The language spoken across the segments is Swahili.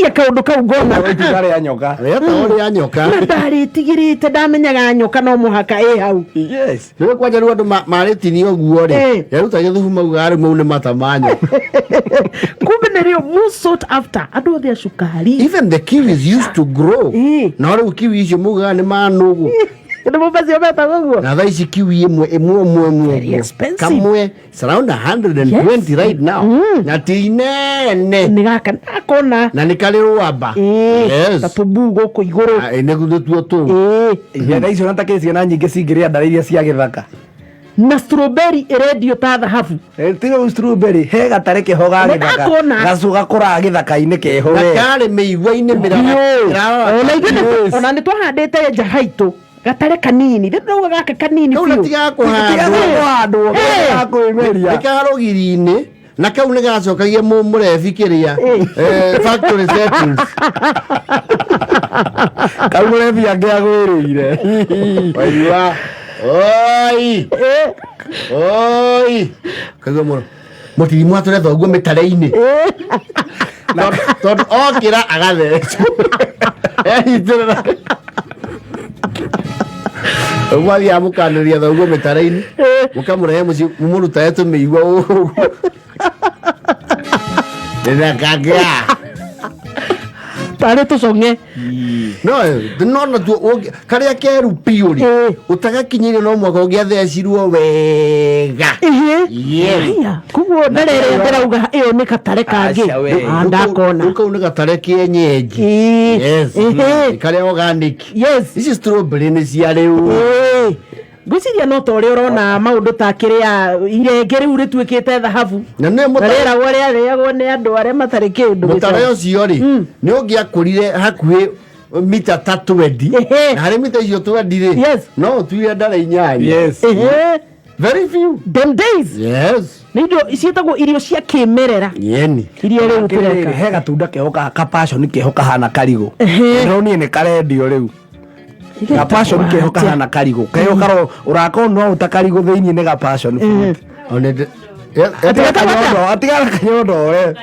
ya kaundu kau ngona wetigare ya nyoka ori ya nyoka ndari tigirite ndamenyaga nyoka no muhaka hau yes niwe kwanja rwando maritini oguo ri yaruta githubu maugari mau ni matamanyo kumbe nirio mu sought after andu othe acukari even the kiwis used to grow na riu kiwi icio mugaga ni manugu ndio basi yameta gogo na thaici kiwi imwe kamwe it's around 120 right now na tinene ni gaka nakona na nikali ruamba yes tatubu goko iguru ne gutuo tu ya icio natake ciana nyingi cingiria ndariria cia githaka na strawberry radio ta thahabu tiro strawberry he gatare ke hoga githaka gacuga kura githaka-ini keho we kare meigwa-ini ona ni twahandite nja haitu gatare kanini ndio gaka kanini piu tiga kuhandwo gakwĩmeria nikarugiri-ini na kau nĩ gacokagia mũrebi kĩrĩa factory settings kau mũrebi angĩagwĩrĩire waigua oi kaigua mũno mũtirimu atũretha ũguo mĩtare-inĩ tondũ okĩra agathecwo ehitĩrĩra ũmwathiaga mũkanĩria thoguo mĩtare-inĩ mũkamũrehe mũciĩ mũmũrutae tũmĩigua ũguo ndĩrakangĩa tare tuconge no tu karia keru piuri utagakinyirio no mwaka ungiathecirwo wega kuguo ndarere ndirauga iyo ni katare kangi ndakona uko ni katare kienyeji yes karia organic yes this is strawberry ni cia riu gwiciria no tore urona maundu ta kiria irenge riu rituikite thahabu na ne mutarera waria riagwo ni andu aria matari kindu mutare ucio ri ni ungiakurire hakuhi mita 320 na hari mita icio 20 ri no tuire ndare inyanya yes very few them days yes nindo icietagwo irio cia kimerera yeni iria riu tureka he gatunda kehoka ka passion kehoka hana karigo no ni ne karendio riu ga passion kehoka hana karigo kehoka urako no utakarigo thiini ne ga passion one atigara kanyondore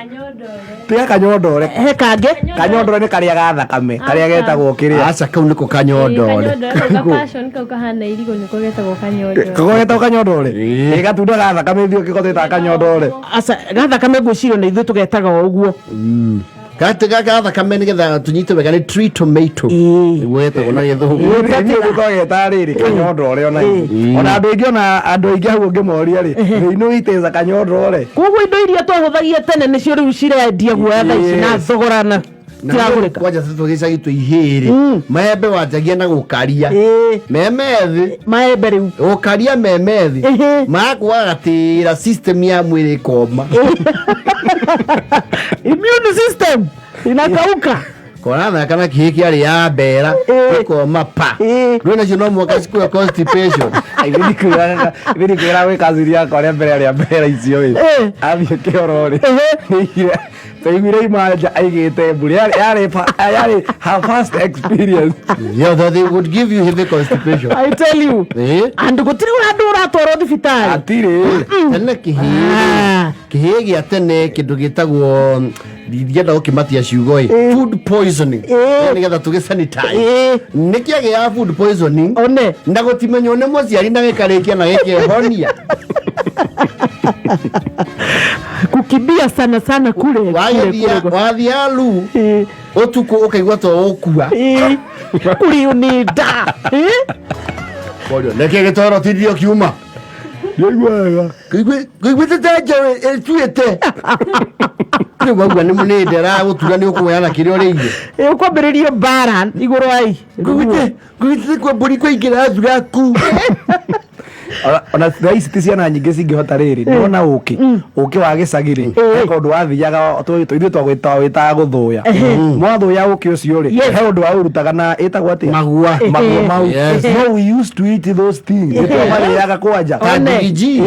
tiga kanyondore he kange kanyondore ni karia ga thakame karia getagwo kiria acha kau niko kanyondore ga passion kau kahana irigo niko getagwo kanyondore kago getagwo kanyondore gatunda ga thakame thio kigoteta kanyondore acha ga thakame gwicirio na ithu tugetaga uguo gatiga thakame nigetha tunyite wega ni tree tomato gwetagwo na githugu gogeta riri kanyondore ona andu ingi ona andu ingi hau ngimoria ri ino iteza kanyondore koguo indo iria twahuthagia tene nicio riu cirendia guoya thaa ici na thogorana tiragurika kwanja tugicagi twihiri maembe wanjagia na gukaria memethi maembe riu gukaria memethi makwa gatira system ya mwiri koma immune system inakauka kona na kana kihiki ari ya mbera koma pa rwena cio no mwaka cikua constipation ibiri kwira we kaziria kwa mbere ya mbera icio we abio kiorori Taigwire imanja aigite mburi yari have past experience. Yeah, they would give you heavy constipation. I tell you. And gutiri andu uratwaro thibitari. Atiri. Tene kihigi atene kindu gitagwo ndienda gukimatia ciugo food poisoning. Nigetha tugisanitize. Nikiage ya food poisoning. One. Na gutimenyo ne mociari na gikarikia na gikihonia. Kukibia sana sana kule wathialu utuku ukaigua to ukua kuri unida borio leke gitoro tidio kiuma Yegwaga kigwe tataje etuete ni wagwa ni munendera gutura ni ukuoyana kirio ringi ukwambiririo bara iguru ai gwite kwa buri kwa igira thuraku ona raisi ticiana nyingi cingihota riri ndona uki wa gicagiri kondu wathiaga ithuĩ twagwĩtaga wĩtaga gũthũya mwathuya uki ucio ri he undu wa urutaga na itagwo atia magua mau no we used to eat those things twamarĩaga kwanja kadiji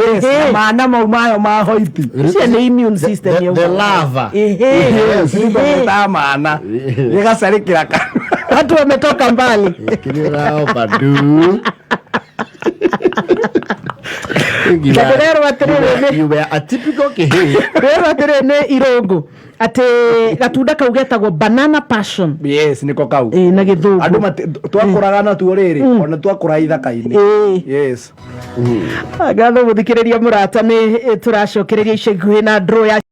mana mau mayo ma hoiti icio nĩ immune system the lava ta mana gĩgacarĩkĩra watu wametoka mbali kirao padu Rero atiriri You were a typical kihii. rero atiriri ni irungu ati gatunda kau getagwo banana passion. Yes, niko kau. Na githungu Andu twakũragana tuo rĩrĩ ona twakũra ithaka-inĩ. Yes. Ngatho mũthikĩrĩria mũrata nĩ tũracokereria ica ikuhĩ na draw ya